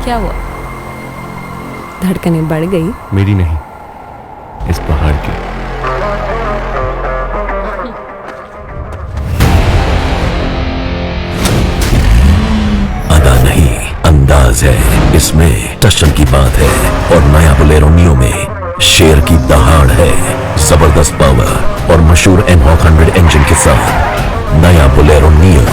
क्या हुआ? धड़कनें बढ़ गई? मेरी नहीं, इस पहाड़ की। अदा नहीं, अंदाज है इसमें, टशन की बात है। और नया बोलेरो नियो में शेर की दहाड़ है। जबरदस्त पावर और मशहूर M100 इंजन के साथ नया बोलेरो नियो।